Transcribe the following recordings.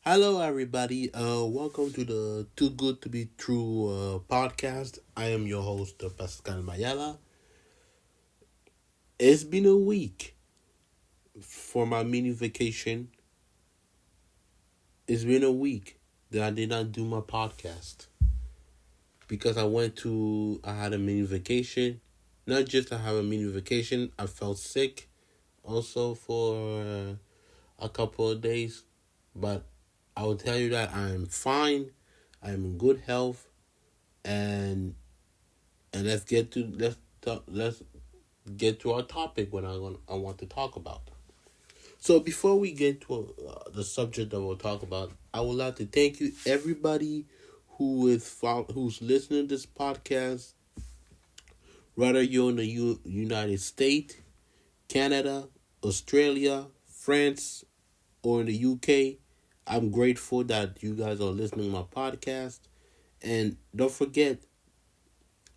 Hello, everybody. Welcome to the Too Good to Be True podcast. I am your host, Pascal Mayala. It's been a week for my mini vacation. It's been a week that I did not do my podcast because I had a mini vacation. Not just I have a mini vacation, I felt sick also for a couple of days, but I will tell you that I am fine. I am in good health, and let's get to our topic. I want to talk about. So before we get to the subject that we'll talk about, I would like to thank you everybody who's listening to this podcast. Whether you're in the United States, Canada, Australia, France, or in the UK, I'm grateful that you guys are listening to my podcast. And don't forget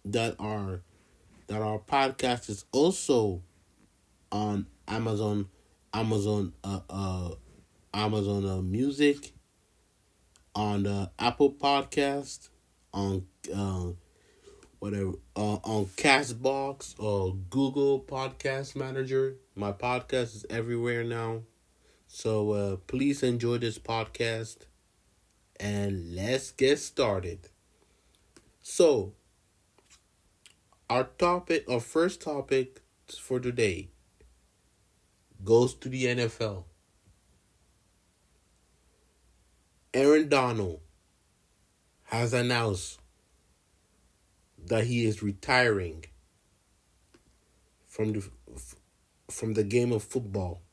that our podcast is also on Amazon Music, on the Apple Podcast, on on Castbox or Google Podcast Manager. My podcast is everywhere now. So please enjoy this podcast and let's get started. So our first topic for today goes to the NFL. Aaron Donald has announced that he is retiring from the game of football.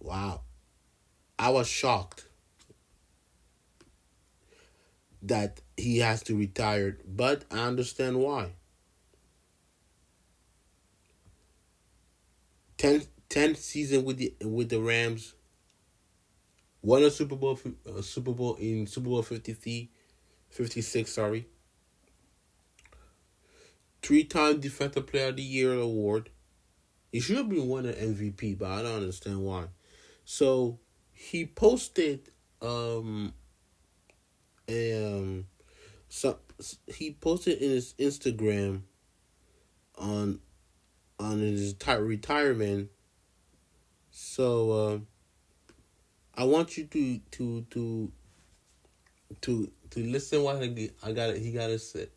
Wow. I was shocked that he has to retire, but I understand why. 10 season with the Rams, won a Super Bowl in Super Bowl 56, sorry. 3-time Defensive Player of the Year award. He should have been won an MVP, but I don't understand why. So he posted so he posted in his Instagram on his retirement. So I want you to listen what he got to say.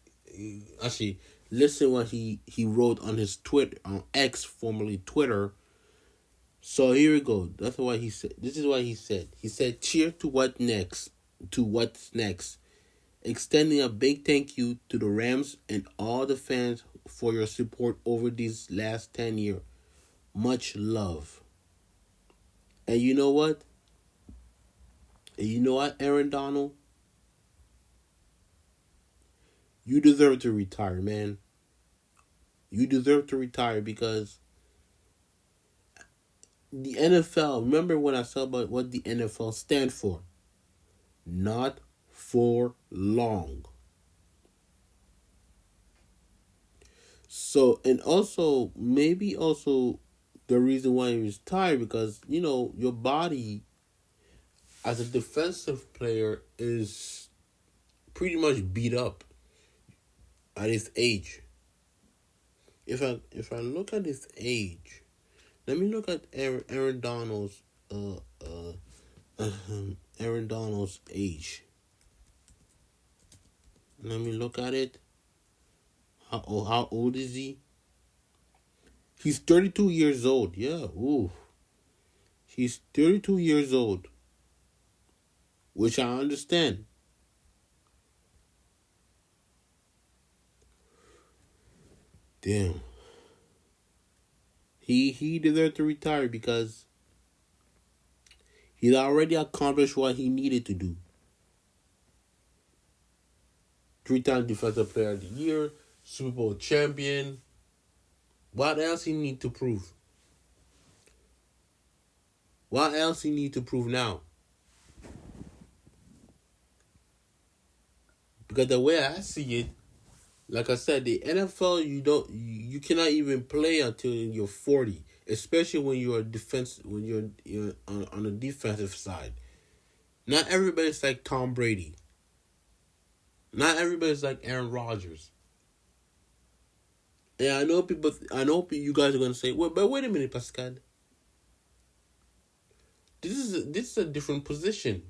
Actually, listen what he wrote on his Twitter, on X, formerly Twitter. So here we go. That's what he said. This is what he said. He said, "Cheer to what next? To what's next? Extending a big thank you to the Rams and all the fans for your support over these last 10 years. Much love." And you know what? Aaron Donald? You deserve to retire, man. You deserve to retire because the NFL, remember when I said about what the NFL stand for? Not for long. So, and also, maybe also the reason why he retired because, your body as a defensive player is pretty much beat up at his age. If I look at his age, let me look at Aaron Donald's Aaron Donald's age. Let me look at it. How old is he? He's 32 years old. Yeah, ooh. He's 32 years old, which I understand. Damn. He deserved to retire because he's already accomplished what he needed to do. 3-time Defensive Player of the Year, Super Bowl champion. What else he need to prove? What else he need to prove now? Because the way I see it, like I said, the NFL you cannot even play until you're 40. especially when you're a defense when you're on the defensive side. Not everybody's like Tom Brady. Not everybody's like Aaron Rodgers. And I know people. You guys are gonna say, "Well, but wait a minute, Pascal. This is a different position."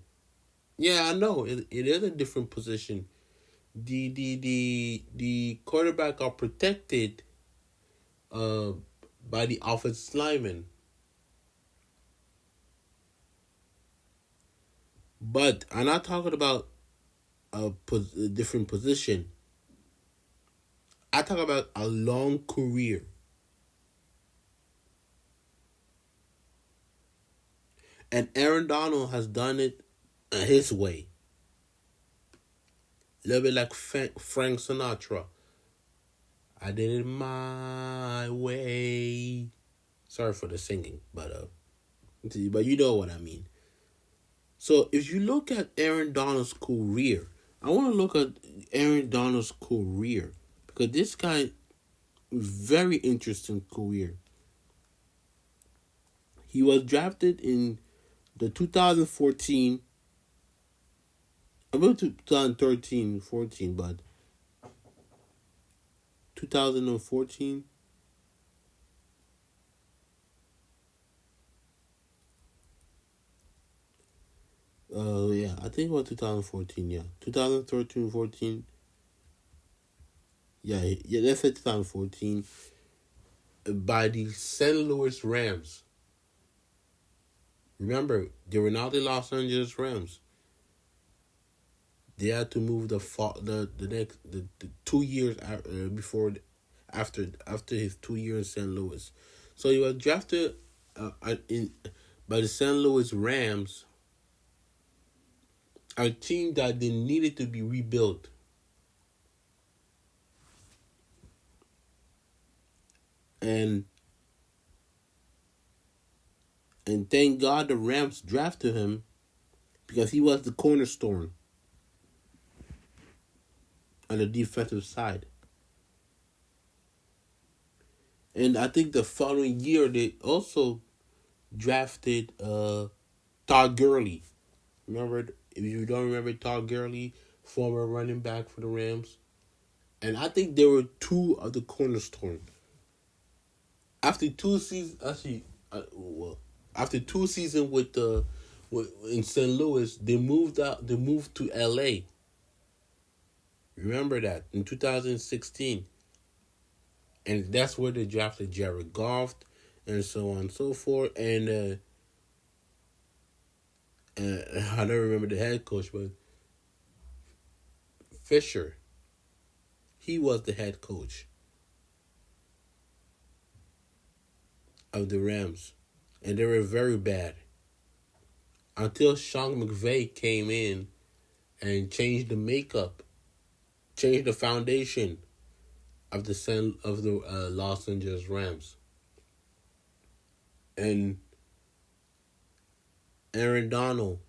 Yeah, I know it is a different position. The quarterback are protected uh by the offensive lineman, but I'm not talking about a different position. I talk about a long career. And Aaron Donald has done it his way. A little bit like Frank Sinatra. I did it my way. Sorry for the singing, but you know what I mean. So if you look at Aaron Donald's career, I want to look at Aaron Donald's career because this guy, very interesting career. He was drafted in the 2014, about 2013, 14, but 2014. Yeah, I think it was 2014. Yeah, 2013, 14. Yeah, yeah. Let's say 2014 by the St. Louis Rams. Remember, they were not the Los Angeles Rams. They had to move the next the 2 years before after his 2 years in St. Louis. So he was drafted in by the St. Louis Rams, a team that they needed to be rebuilt. And thank God the Rams drafted him because he was the cornerstone on the defensive side. And I think the following year they also drafted Todd Gurley. Remember, if you don't remember Todd Gurley, former running back for the Rams. And I think there were two of the cornerstone. After 2 seasons, after 2 seasons in St. Louis, they moved out. They moved to L.A. Remember that in 2016, and that's where they drafted Jared Goff, and so on and so forth. And I don't remember the head coach, but Fisher, he was the head coach of the Rams, and they were very bad until Sean McVay came in and changed the makeup, changed the foundation of the Los Angeles Rams. And Aaron Donald,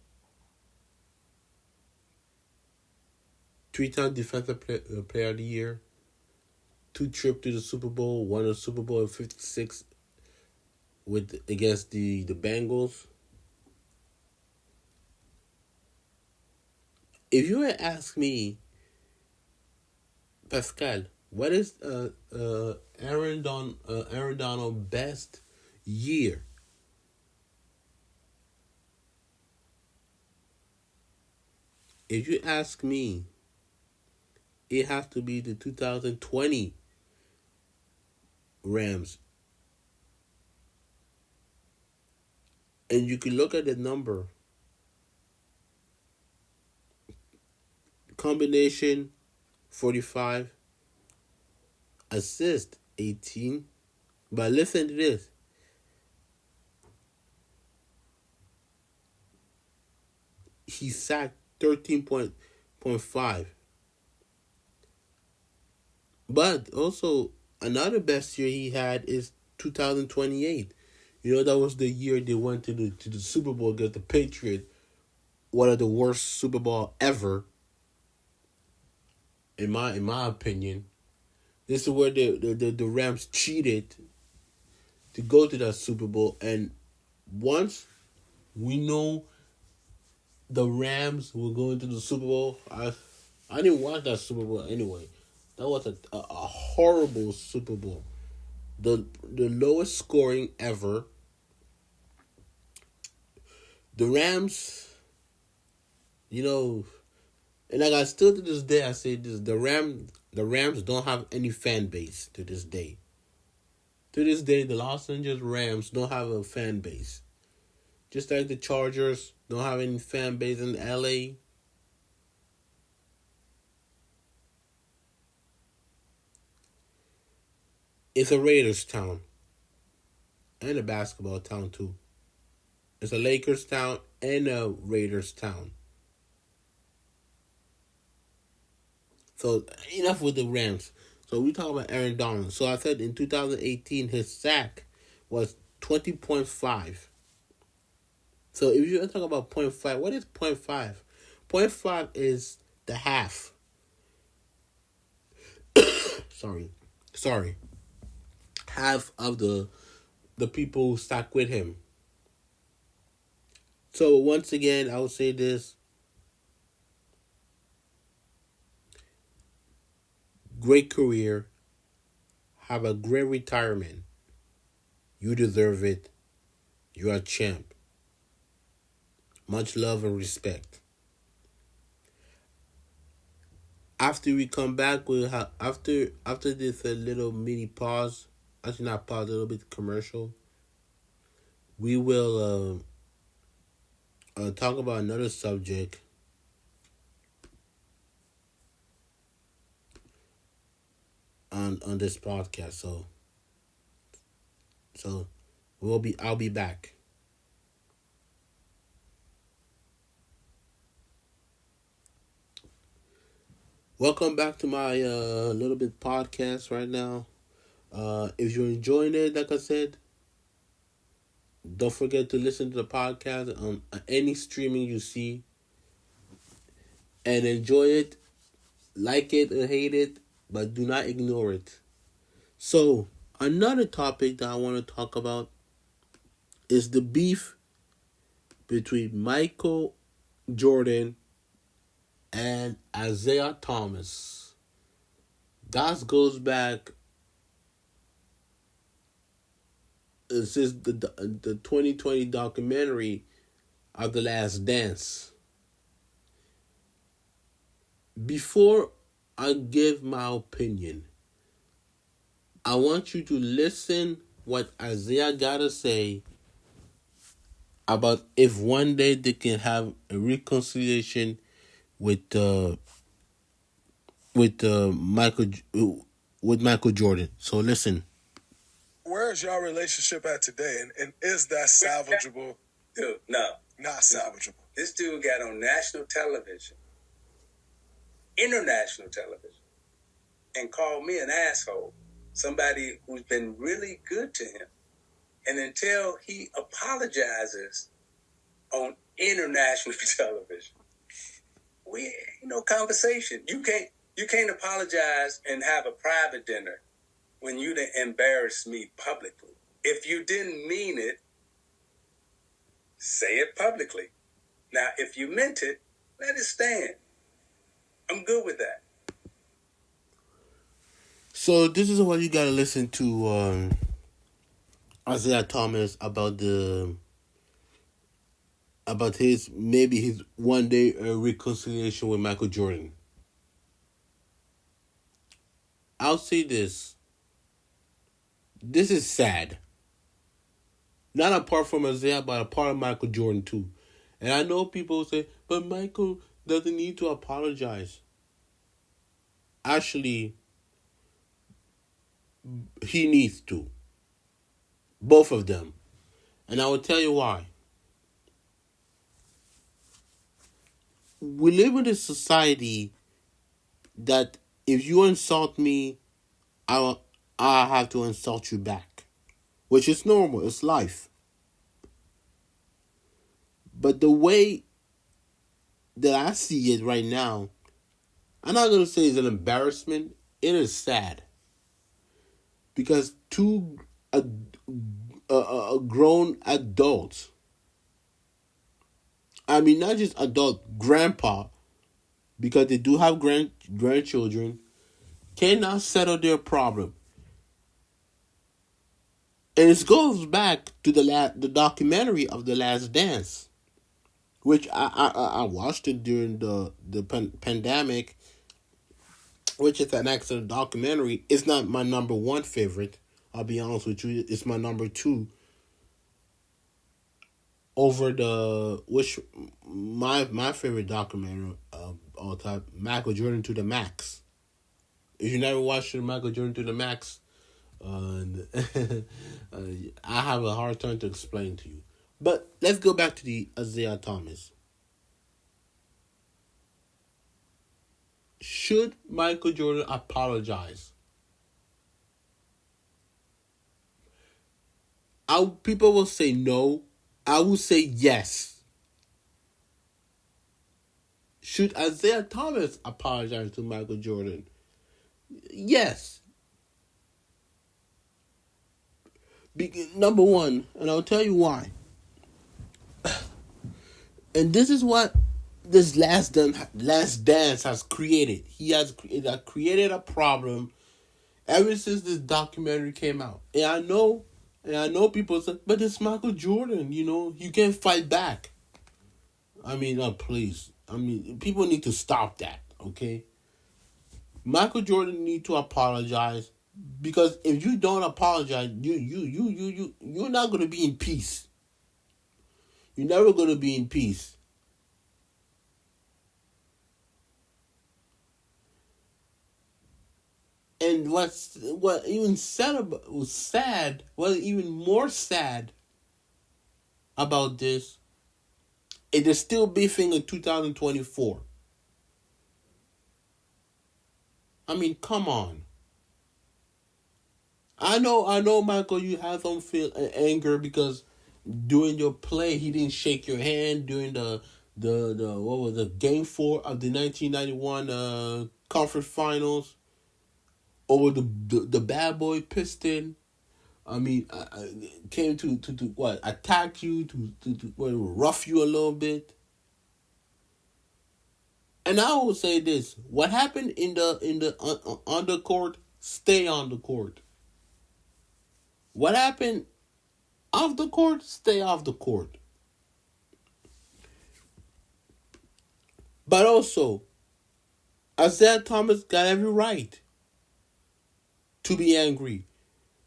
3-time defensive player of the year, 2 trips to the Super Bowl, won the Super Bowl in '56 against the Bengals. If you had asked me, Pascal, what is Aaron Donald's best year? If you ask me, it has to be the 2020 Rams. And you can look at the number. Combination 45, assist 18. But listen to this. He sacked 13.5. But also another best year he had is 2028. You know, that was the year they went to the Super Bowl against the Patriots. One of the worst Super Bowl ever. In my opinion. This is where the Rams cheated to go to that Super Bowl. And once we know the Rams were going to the Super Bowl, I didn't watch that Super Bowl anyway. That was a horrible Super Bowl. The lowest scoring ever. The Rams, and like I still to this day I say this: the Rams don't have any fan base to this day. To this day, the Los Angeles Rams don't have a fan base. Just like the Chargers don't have any fan base in LA. It's a Raiders town. And a basketball town too. It's a Lakers town and a Raiders town. So enough with the Rams. So we talk about Aaron Donald. So I said in 2018 his sack was 20.5. So if you talk about 0.5, what is 0.5? 0.5 is the half. Sorry. Half of the people who stuck with him. So once again, I will say this. Great career. Have a great retirement. You deserve it. You're a champ. Much love and respect. After we come back, we'll have after this a little mini pause. Actually, not pause. A little bit commercial. We will talk about another subject. On this podcast, so I'll be back. Welcome back to my little bit podcast right now. If you're enjoying it, like I said, don't forget to listen to the podcast on any streaming you see, and enjoy it, like it or hate it, but do not ignore it. So another topic that I want to talk about is the beef between Michael Jordan and Isiah Thomas. That goes back since the 2020 documentary of The Last Dance. Before I give my opinion, I want you to listen what Isiah gotta say about if one day they can have a reconciliation with Michael Jordan. So listen. Where's your relationship at today, and is that salvageable? Dude, no. Not salvageable. This dude got on national television, international television, and called me an asshole. Somebody who's been really good to him. And until he apologizes on international television, we ain't no conversation. You can't apologize and have a private dinner when you done embarrass me publicly. If you didn't mean it, say it publicly. Now, if you meant it, let it stand. I'm good with that. So this is what you gotta listen to Isiah Thomas about his one day reconciliation with Michael Jordan. I'll say this. This is sad. Not apart from Isiah, but a part of Michael Jordan too. And I know people say, but Michael doesn't need to apologize. Actually, he needs to. Both of them. And I will tell you why. We live in a society that if you insult me, I have to insult you back. Which is normal. It's life. But the way that I see it right now, I'm not going to say it's an embarrassment. It is sad. Because two grown adults. I mean, not just adult grandpa, because they do have grandchildren, cannot settle their problem. And it goes back to the documentary of The Last Dance, which I watched it during the pandemic, which is an excellent documentary. It's not my number one favorite. I'll be honest with you. It's my number two over my favorite documentary of all time, Michael Jordan to the Max. If you never watched Michael Jordan to the Max, uh, I have a hard time to explain to you. But let's go back to the Isiah Thomas. Should Michael Jordan apologize? People will say no. I will say yes. Should Isiah Thomas apologize to Michael Jordan? Yes. Number one, and I'll tell you why. And this is what this last dance has created. It has created a problem ever since this documentary came out. And I know people say, but it's Michael Jordan, you can't fight back. I mean, please. I mean, people need to stop that, okay? Michael Jordan need to apologize, because if you don't apologize, you're not going to be in peace. You're never going to be in peace. And what even even more sad about this, it is still beefing in 2024. I mean, come on. I know, Michael, you have some anger because during your play he didn't shake your hand during the what was it, game 4 of the 1991 conference finals over the bad boy Piston. I mean, I came to what, attack you, to rough you a little bit. And I will say this: what happened in the on the court, stay on the court. What happened off the court, stay off the court. But also, Isiah Thomas got every right to be angry.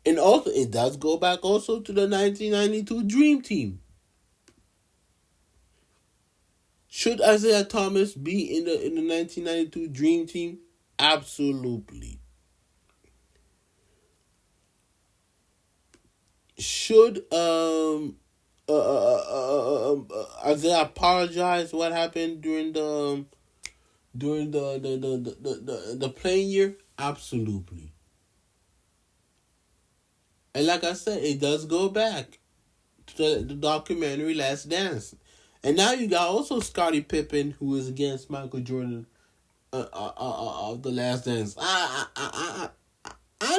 And also, it does go back also to the 1992 Dream Team. Should Isiah Thomas be in the 1992 Dream Team? Absolutely. Should Isiah apologize what happened during the playing year? Absolutely. And like I said, it does go back to the documentary Last Dance. And now you got also Scottie Pippen, who is against Michael Jordan of the Last Dance. I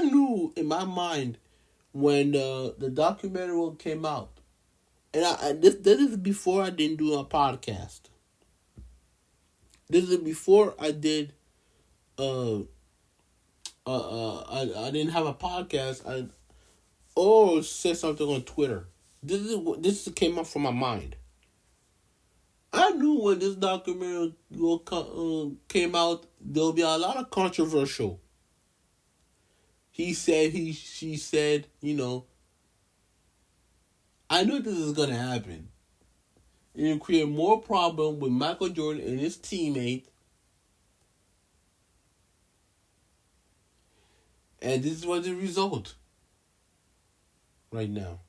knew in my mind when the documentary came out, and this is before I didn't do a podcast. This is before I did. I didn't have a podcast. Or say something on Twitter. This came up from my mind. I knew when this documentary came out, there'll be a lot of controversial. He said, she said, I knew this is gonna happen. It'll create more problem with Michael Jordan and his teammate. And this was the result. Right now.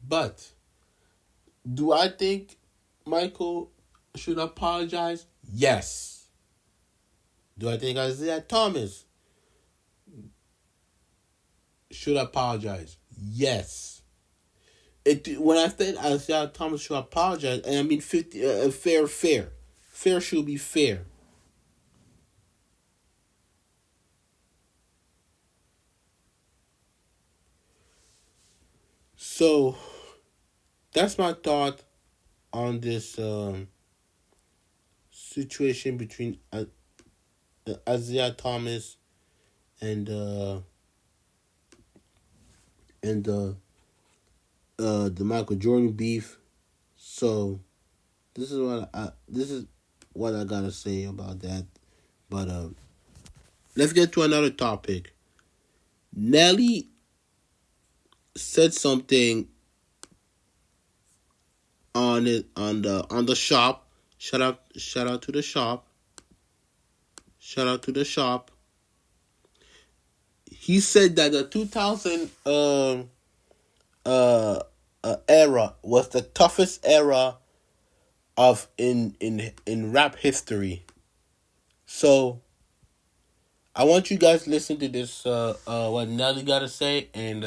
But do I think Michael should apologize? Yes. Do I think Isiah Thomas should apologize? Yes. When I said Isiah Thomas should apologize, and I mean fair. Fair should be fair. So that's my thought on this situation between Isiah Thomas and the Michael Jordan beef. So this is what I gotta say about that. But let's get to another topic. Nelly said something on the shop. Shout out to the shop. Shout out to the shop. He said that the 2000 era was the toughest era of in rap history. So I want you guys to listen to this what Nelly gotta say, and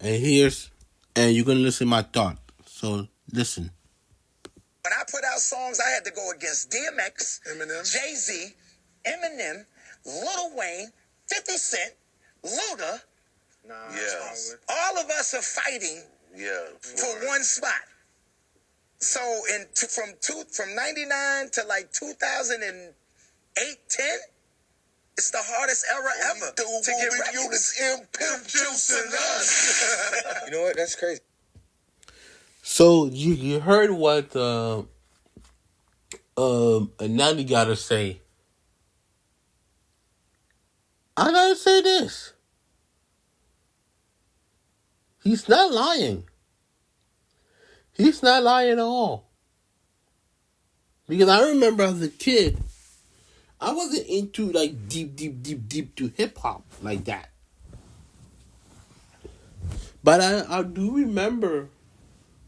you're gonna listen to my thought. So listen. When I put out songs, I had to go against DMX, Eminem, Jay-Z, Eminem, Lil Wayne, 50 Cent, Luda. Yeah. All of us are fighting for one spot. So from 99 to like 2008, 10, it's the hardest era ever to get rap. You know what? That's crazy. So you heard what Nelly gotta say. I gotta say this. He's not lying. He's not lying at all. Because I remember as a kid, I wasn't into like deep to hip hop like that. But I do remember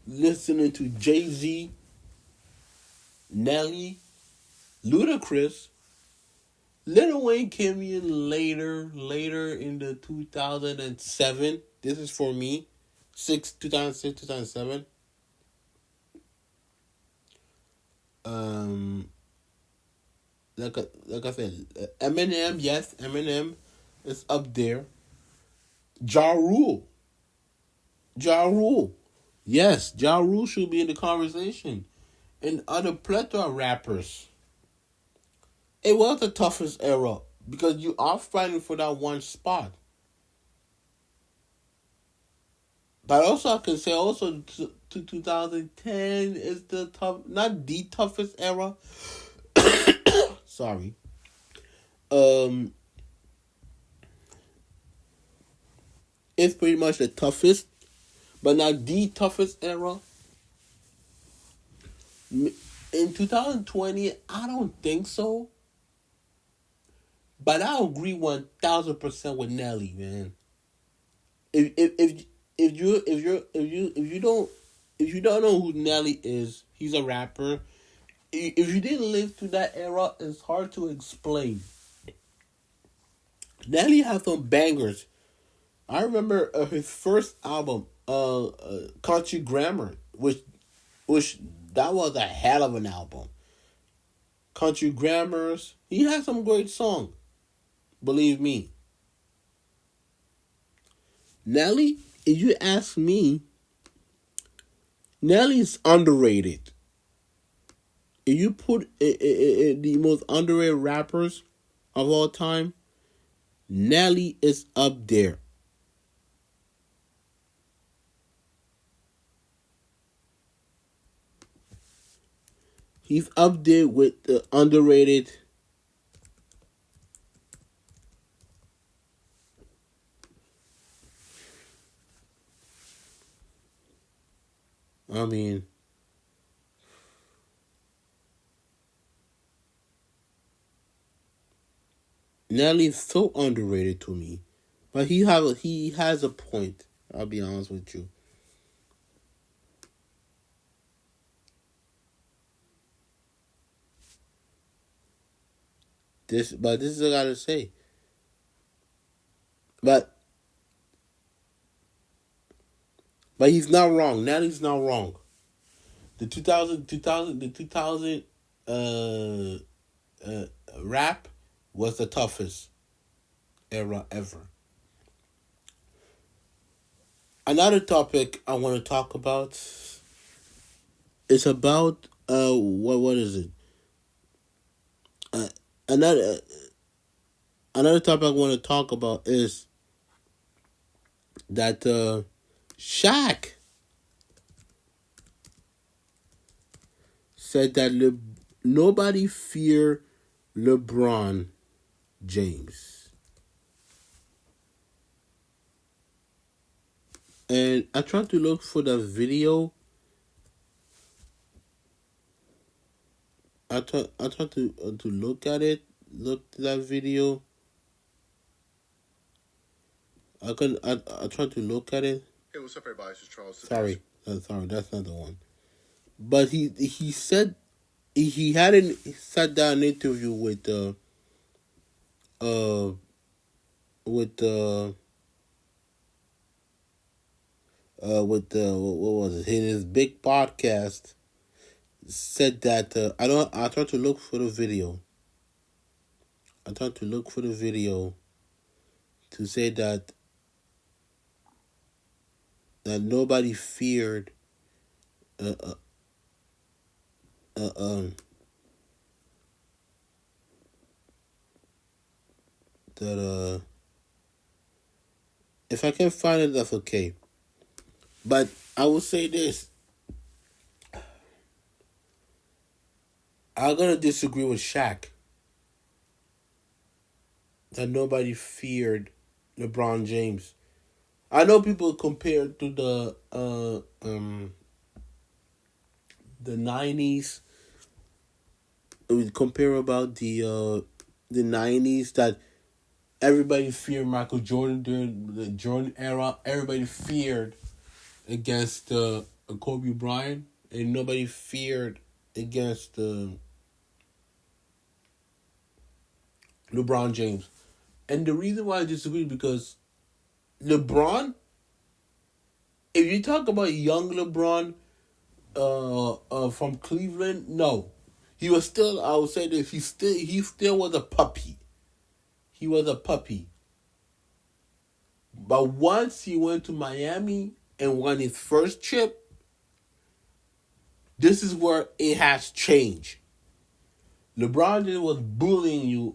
listening to Jay-Z, Nelly, Ludacris. Lil Wayne came in later in the 2007. This is for me. 2006, 2007. Like I said, Eminem, yes, Eminem is up there. Ja Rule. Yes, Ja Rule should be in the conversation. And other plethora of rappers. It was the toughest era because you are fighting for that one spot. But also I can say also to 2010 is the not the toughest era. Sorry. It's pretty much the toughest, but not the toughest era. In 2020, I don't think so. But I agree 1000% with Nelly, man. If you don't know who Nelly is, he's a rapper. If you didn't live through that era, it's hard to explain. Nelly has some bangers. I remember his first album, Country Grammar, which that was a hell of an album. Country Grammars, he has some great songs. Believe me. Nelly, if you ask me, Nelly's underrated. If you put the most underrated rappers of all time, Nelly is up there. He's up there with the underrated. I mean, Nelly's so underrated to me, but he has a point. I'll be honest with you. This is what I gotta say. But he's not wrong. Nelly's not wrong. The 2000 rap was the toughest era ever. Another topic I want to talk about is about what is it? Uh, another another topic I want to talk about is that Shaq said that nobody fear LeBron James. And I tried to look for the video. I tried to look at it, look at that video. I tried to look at it. Hey, what's up, everybody? This is Charles. Sorry, that's not the one. But he said he had an sat down interview with uh what was it, in his big podcast, said that I tried to look for the video. I tried to look for the video to say that nobody feared uh, uh, uh, um that if I can find it, that's okay. But I will say this: I'm gonna disagree with Shaq that nobody feared LeBron James. I know people compare to the 90s. We compare about the 90s, that everybody feared Michael Jordan during the Jordan era. Everybody feared against Kobe Bryant, and nobody feared against LeBron James. And the reason why I disagree is because LeBron, if you talk about young LeBron from Cleveland, no. He was still, I would say this, he still was a puppy. He was a puppy. But once he went to Miami and won his first chip, this is where it has changed. LeBron James was bullying you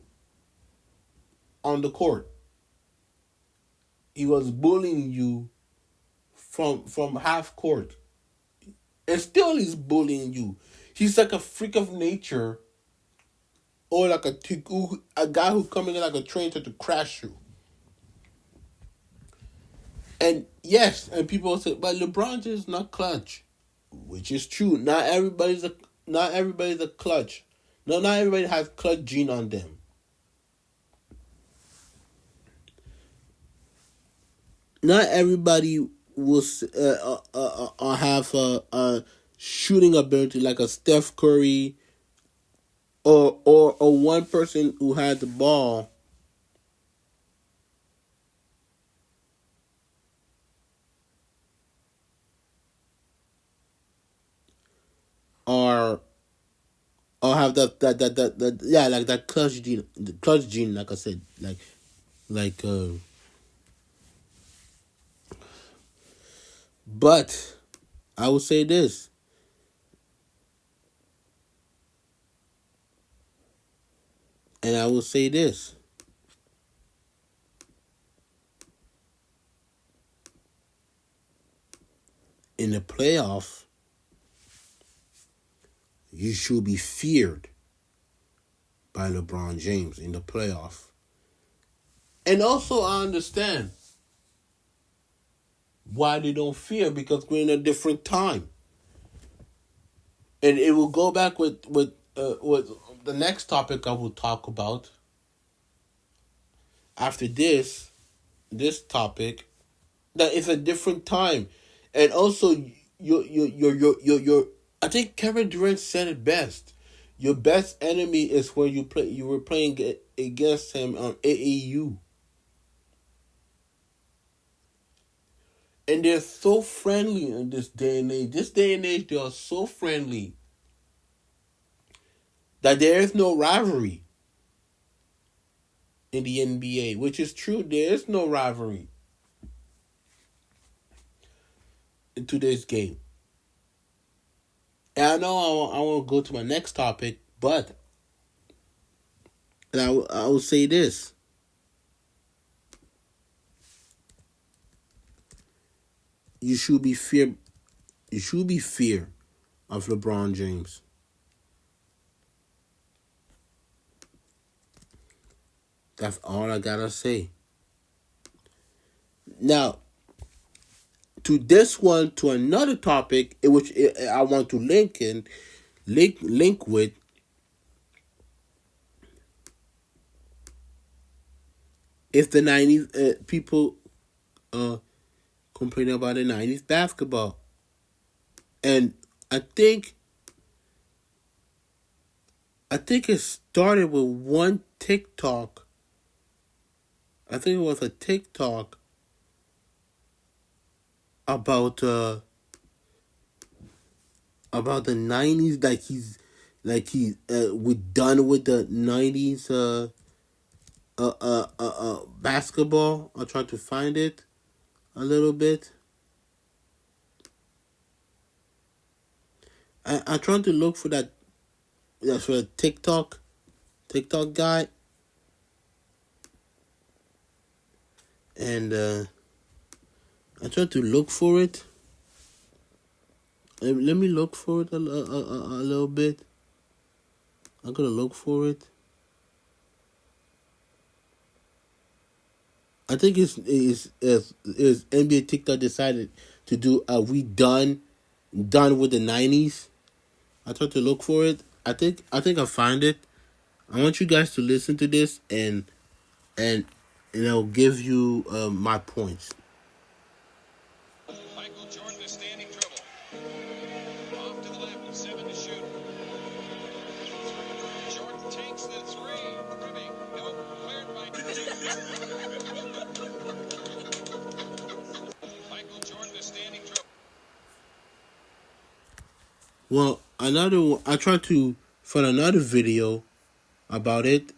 on the court. He was bullying you from half court. And still he's bullying you. He's like a freak of nature, or like a guy who coming in like a train to crash you. And yes, and people say, but LeBron James is not clutch, which is true. Not everybody's a clutch. No, not everybody has clutch gene on them. Not everybody will have a shooting ability like a Steph Curry, or one person who had the ball or have that yeah, like that clutch gene, like I said, like but I would say this: and I will say this. In the playoff, you should be feared by LeBron James in the playoff. And also, I understand why they don't fear, because we're in a different time. And it will go back with the next topic I will talk about after this topic, that it's a different time. And also, your I think Kevin Durant said it best. Your best enemy is when you were playing against him on AAU. And they're so friendly in this day and age. This day and age, they are so friendly that there is no rivalry in the NBA, which is true. There is no rivalry. in today's game. And I know I want to go to my next topic, but I will say this. You should be fear of LeBron James. That's all I gotta say. Now, to another topic, which I want to link with. If the 90s people complaining about the 90s basketball, and I think it started with one TikTok. I think it was a TikTok about the 90s, we're done with the 90s basketball. I'll try to find it a little bit. I tried to look for that for a TikTok guy, and I tried to look for it. Let me look for it a little bit. I'm gonna look for it. I think it's NBA TikTok decided to do we done with the 90s. I tried to look for it. I think I find it. I want you guys to listen to this and I'll give you my points. Michael Jordan is standing trouble. Off to the left, 7 to shoot. Jordan takes the 3. Ribbing. No, cleared by Michael Jordan is standing trouble. Well, another one, I tried to find another video about it.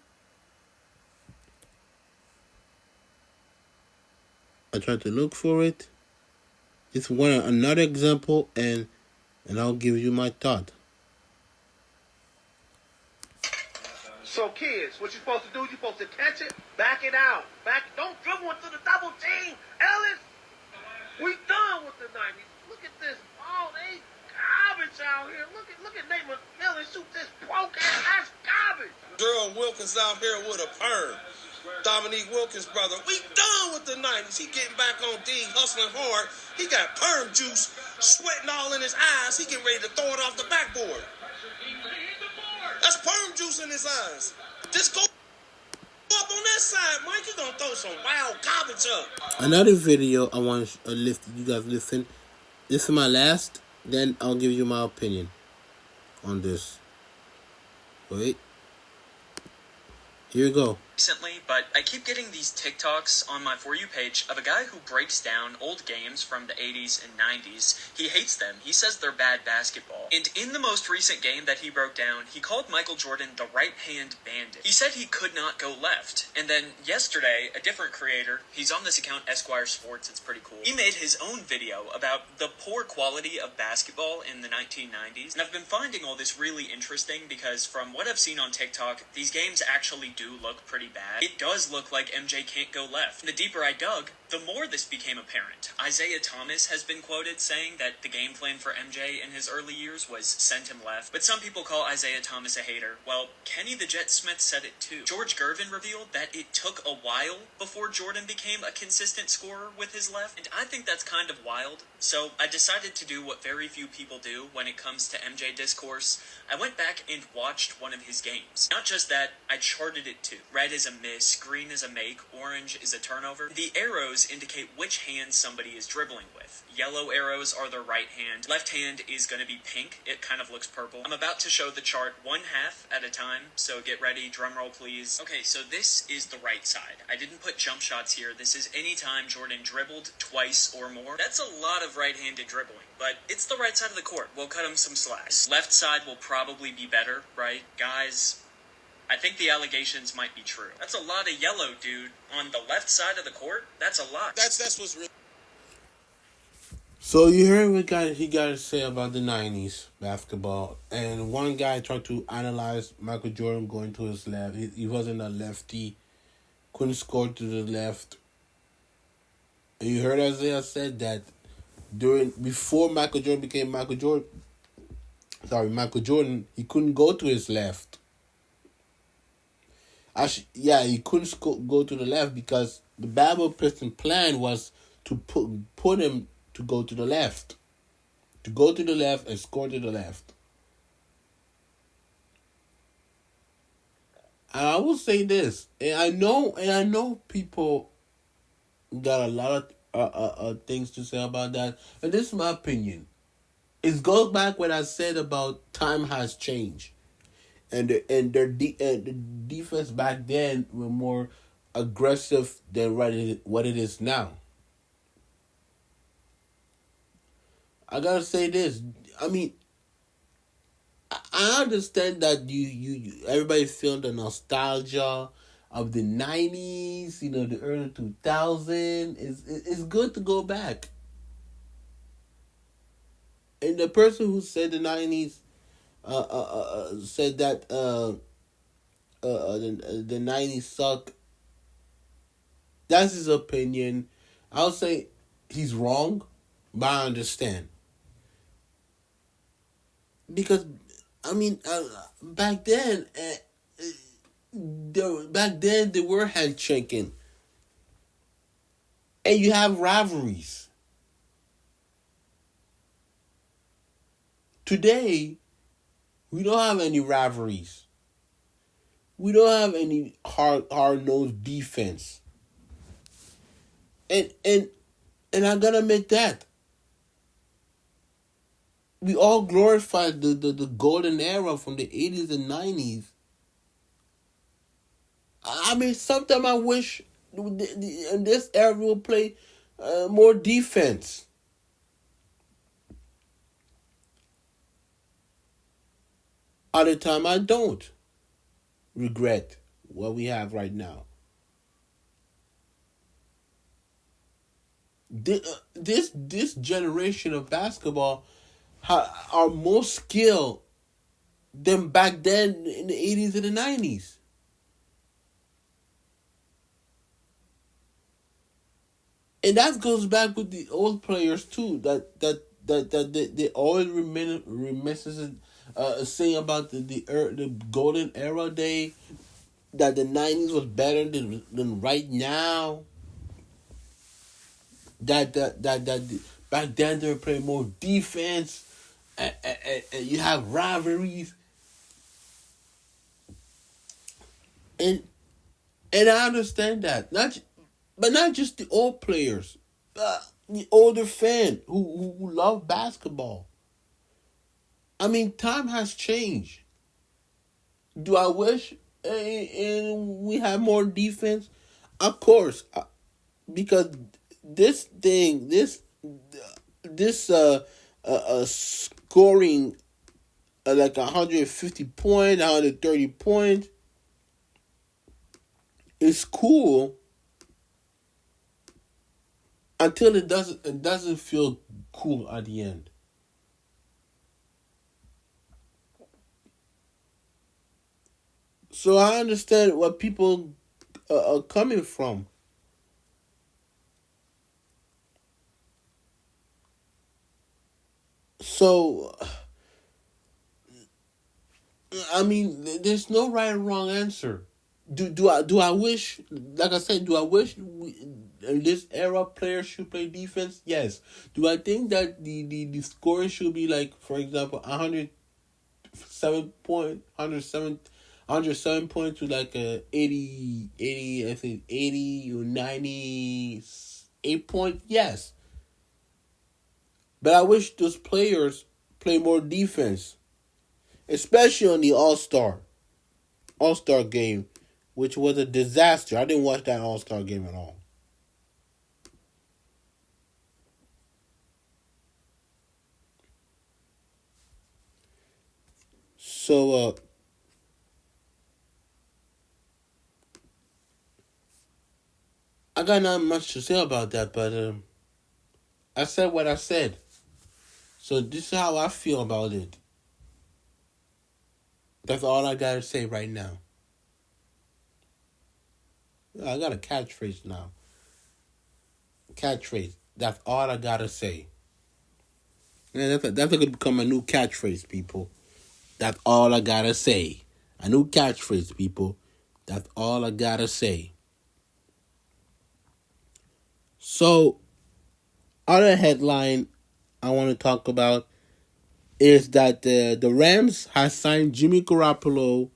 I tried to look for it. It's another example, and I'll give you my thought. So kids, what you supposed to do? You supposed to catch it, back it out, don't dribble into the double team, Ellis. We done with the 90s. Look at this ball, they garbage out here. Look at Nate McMillan shoot this broke ass. That's garbage. Gerald Wilkins out here with a perm. Dominique Wilkins' brother. We done with the 90s. He getting back on D, hustling hard. He got perm juice, sweating all in his eyes. He getting ready to throw it off the backboard. That's perm juice in his eyes. Just go up on that side, Mike. You're going to throw some wild garbage up. Another video I want to you guys listen. This is my last. Then I'll give you my opinion on this. Wait. Here you go. Recently, but I keep getting these TikToks on my For You page of a guy who breaks down old games from the 80s and 90s. He hates them. He says they're bad basketball. And in the most recent game that he broke down, he called Michael Jordan the right-hand bandit. He said he could not go left. And then yesterday, a different creator, he's on this account, Esquire Sports, it's pretty cool, he made his own video about the poor quality of basketball in the 1990s. And I've been finding all this really interesting because from what I've seen on TikTok, these games actually do look pretty bad. It does look like MJ can't go left. The deeper I dug, the more this became apparent. Isiah Thomas has been quoted saying that the game plan for MJ in his early years was send him left, but some people call Isiah Thomas a hater. Well, Kenny the Jet Smith said it too. George Gervin revealed that it took a while before Jordan became a consistent scorer with his left, and I think that's kind of wild. So I decided to do what very few people do when it comes to MJ discourse. I went back and watched one of his games. Not just that, I charted it too. Red is a miss, green is a make, orange is a turnover. The arrows indicate which hand somebody is dribbling with. Yellow arrows are their right hand. Left hand is going to be pink. It kind of looks purple. I'm about to show the chart 1/2 at a time, so get ready. Drum roll, please. Okay, so this is the right side. I didn't put jump shots here. This is any time Jordan dribbled twice or more. That's a lot of right-handed dribbling, but it's the right side of the court. We'll cut him some slack. Left side will probably be better, right? Guys, I think the allegations might be true. That's a lot of yellow, dude. On the left side of the court, that's a lot. That's what's real. So you heard what he got to say about the '90s basketball, and one guy tried to analyze Michael Jordan going to his left. He wasn't a lefty, couldn't score to the left. And you heard Isaiah said that before Michael Jordan became Michael Jordan, he couldn't go to his left. He couldn't go to the left because the Bible Piston plan was to put him to go to the left. To go to the left and score to the left. And I will say this, and I know people got a lot of things to say about that, and this is my opinion. It goes back what I said about time has changed, and the defense back then were more aggressive than what it is now. I gotta say this. I mean, I understand that you everybody feel the nostalgia of the '90s, the early 2000s. It's good to go back. And the person who said the '90s said that the '90s suck. That's his opinion. I'll say he's wrong, but I understand. Because back then, they were handshaking, and you have rivalries. Today, we don't have any rivalries. We don't have any hard-nosed defense. And I gotta admit that. We all glorified the golden era from the 80s and 90s. I mean, sometimes I wish in this era we'll play more defense. Other time I don't regret what we have right now. This generation of basketball are more skilled than back then in the 80s and the 90s. And that goes back with the old players too. That they always reminisce saying about the golden era day, that the '90s was better than right now. That back then they were playing more defense, and you have rivalries, and I understand that. But not just the old players, the older fan who love basketball. I mean, time has changed. Do I wish and we have more defense? Of course, because this scoring like 150 points, 130 points is cool. Until it doesn't feel cool at the end. So I understand what people are coming from. So, I mean, there's no right or wrong answer. Do I wish, like I said, do I wish in this era players should play defense? Yes. Do I think that the scoring should be like, for example, 107 points to like a 80, I think 80 or 98 points? Yes. But I wish those players play more defense, especially on the All-Star game, which was a disaster. I didn't watch that All-Star game at all. So, I got not much to say about that, but I said what I said. So this is how I feel about it. That's all I gotta say right now. I got a catchphrase now. Catchphrase. That's all I gotta say. Man, that's gonna become a new catchphrase, people. That's all I gotta say. A new catchphrase, people. That's all I gotta say. So, other headline I want to talk about is that the Rams has signed Jimmy Garoppolo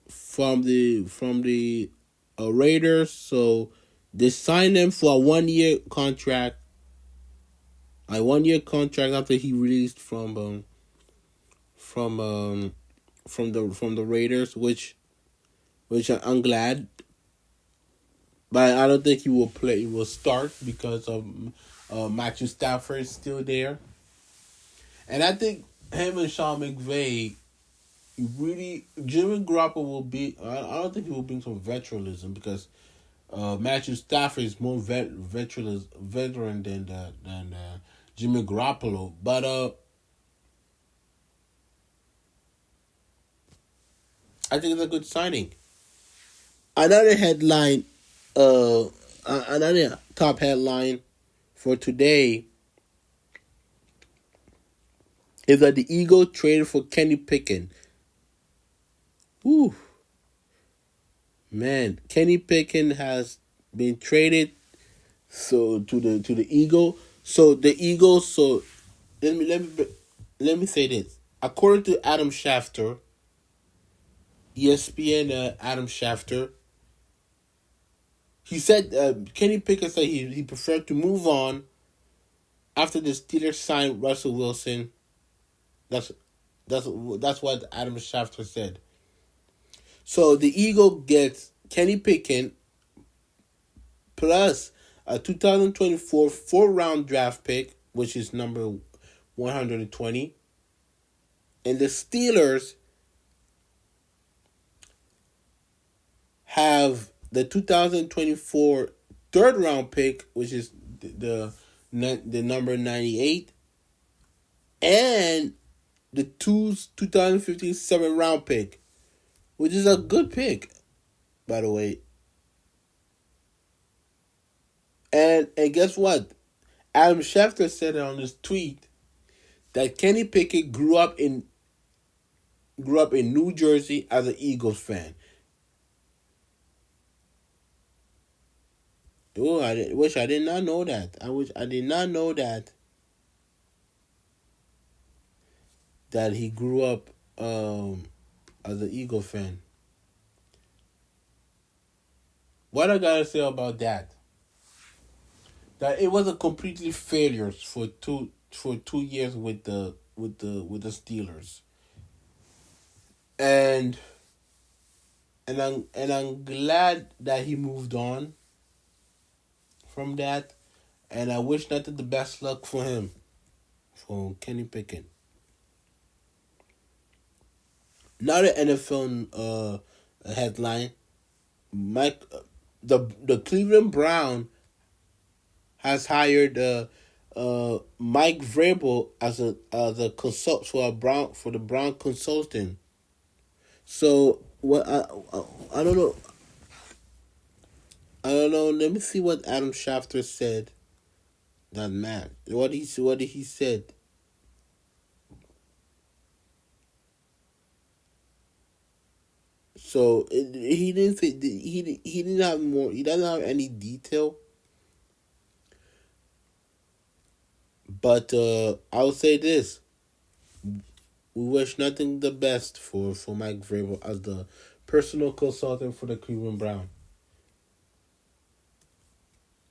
from the Raiders. So they signed him for a 1-year contract. A 1-year contract after he released from the Raiders, which I'm glad. But I don't think he will play. He will start because of Matthew Stafford is still there, and I think him and Sean McVay really Jimmy Garoppolo will be. I don't think he will bring some veteralism because Matthew Stafford is more veteran than Jimmy Garoppolo. But I think it's a good signing. Another headline. Another top headline for today is that the Eagles traded for Kenny Pickett. Whew. Man, Kenny Pickett has been traded to the Eagle. So the Eagles. So let me say this. According to Adam Schefter, ESPN Adam Schefter. He said Kenny Pickett said he preferred to move on after the Steelers signed Russell Wilson. That's what Adam Schefter said. So the Eagle gets Kenny Pickett plus a 2024 4th-round draft pick, which is number 120, and the Steelers have the 2024 3rd-round pick, which is the number 98, and the 2015 7th-round pick, which is a good pick, by the way. And guess what? Adam Schefter said on his tweet that Kenny Pickett grew up in New Jersey as an Eagles fan. Oh, I wish I did not know that. I did not know that he grew up as an Eagle fan. What I gotta say about that? That it was a completely failure for 2 years with the Steelers, and I'm glad that he moved on from that, and I wish nothing the best luck for him, for Kenny Pickett. Another NFL headline: the Cleveland Brown has hired Mike Vrabel as a consult for the Brown consultant. So what I don't know. I don't know. Let me see what Adam Schefter said. That man. What did he said? So he didn't say he didn't have more. He doesn't have any detail. But I'll say this: we wish nothing the best for Mike Vrabel as the personal consultant for the Cleveland Browns.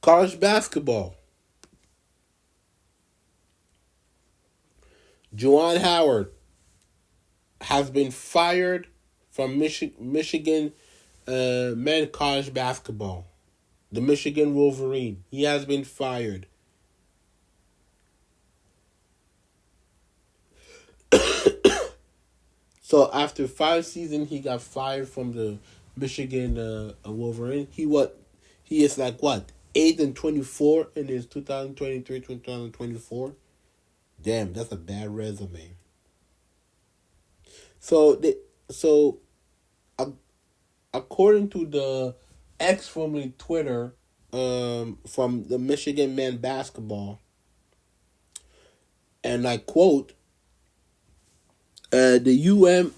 College basketball. Juwan Howard has been fired from Michigan men college basketball. The Michigan Wolverine. He has been fired. So after 5 seasons, he got fired from the Michigan Wolverine. He is like what? 8-24 in his 2023-2024. Damn, that's a bad resume. So according to the ex formerly Twitter, from the Michigan men basketball, and I quote, the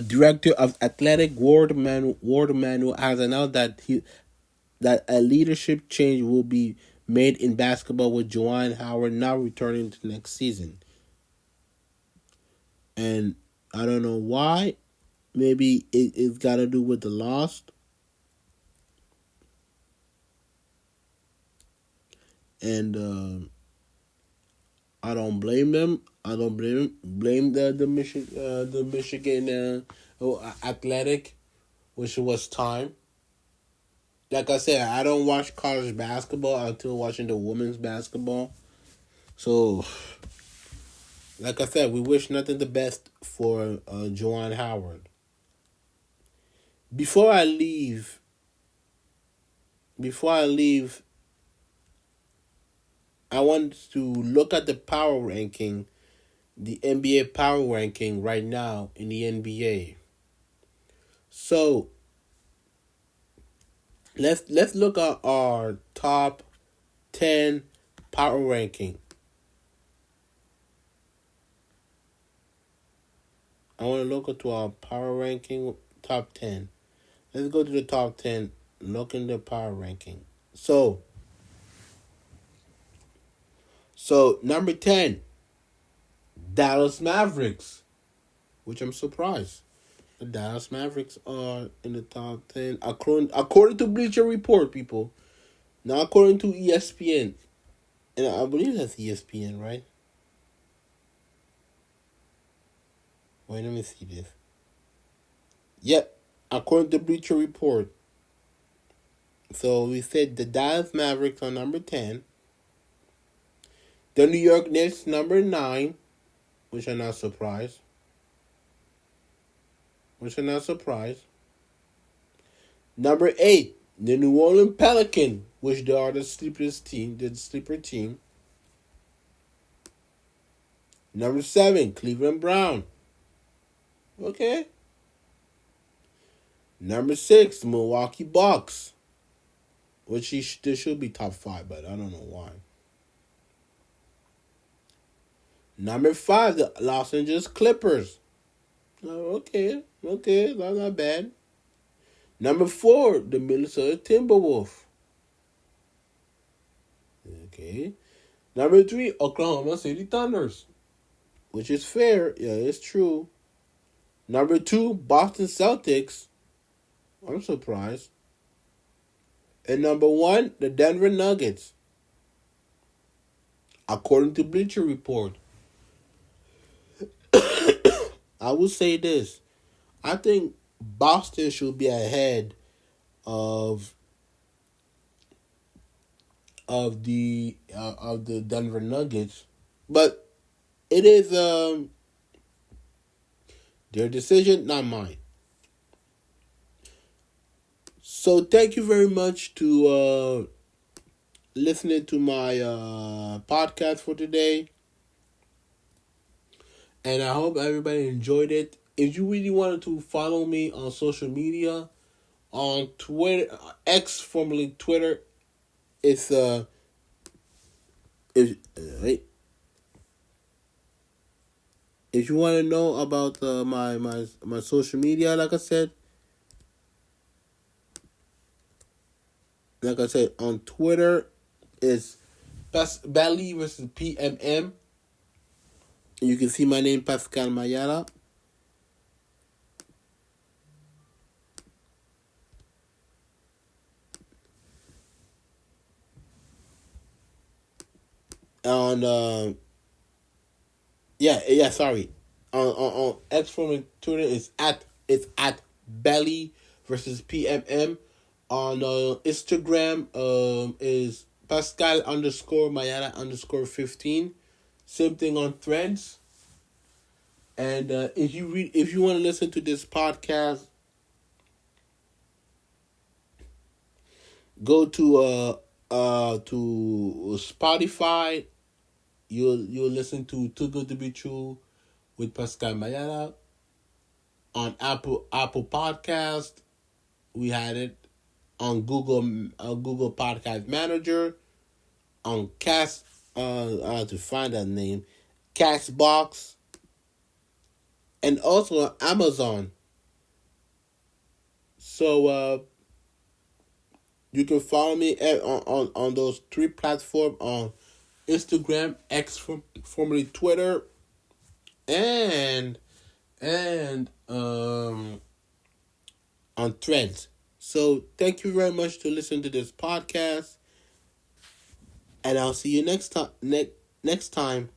director of athletic Ward Manuel has announced that a leadership change will be made in basketball, with Juwan Howard now returning to next season. And I don't know why. Maybe it's got to do with the loss. And I don't blame them. I don't blame the Michigan Athletic, which was time. Like I said, I don't watch college basketball until watching the women's basketball. So, like I said, we wish nothing the best for Juwan Howard. Before I leave, I want to look at the power ranking, the NBA power ranking right now in the NBA. So, let's look at our top 10 power ranking. I want to look into our power ranking top 10. Let's go to the top 10. Look in the power ranking. So number 10, Dallas Mavericks, which I'm surprised. The Dallas Mavericks are in the top 10 according to Bleacher Report, people. Not according to ESPN. And I believe that's ESPN, right? Wait, let me see this. Yep, according to Bleacher Report. So we said the Dallas Mavericks are number 10. The New York Knicks, number 9, which I'm not surprised. Number 8, the New Orleans Pelicans, which they are the sleeper team. Number 7, Cleveland Brown. Okay. Number 6, Milwaukee Bucks, which they should be top 5, but I don't know why. Number 5, the Los Angeles Clippers. Oh, okay, that's not bad. Number 4, the Minnesota Timberwolves. Okay. Number 3, Oklahoma City Thunders, which is fair. Yeah, it's true. Number 2, Boston Celtics. I'm surprised. And number 1, the Denver Nuggets, according to Bleacher Report. I will say this. I think Boston should be ahead of the Denver Nuggets, but it is their decision, not mine. So thank you very much to listening to my podcast for today. And I hope everybody enjoyed it. If you really wanted to follow me on social media, on Twitter, X, formerly Twitter, it's if you want to know about my social media, like I said on Twitter, it's Belly versus PMM. You can see my name, Pascal Mayala. On sorry. On X from Twitter it's at Belly versus PMM. On Instagram is Pascal _Mayala _15. Same thing on Threads. And if you want to listen to this podcast, go to to Spotify. You'll listen to Too Good to Be True with Pascal Mayala. On Apple Podcast, we had it on Google Podcast Manager, on Cast. I have to find that name, Castbox, and also on Amazon. So you can follow me on those three platforms, on Instagram, X formerly Twitter, and on Threads. So thank you very much to listen to this podcast, and I'll see you next time.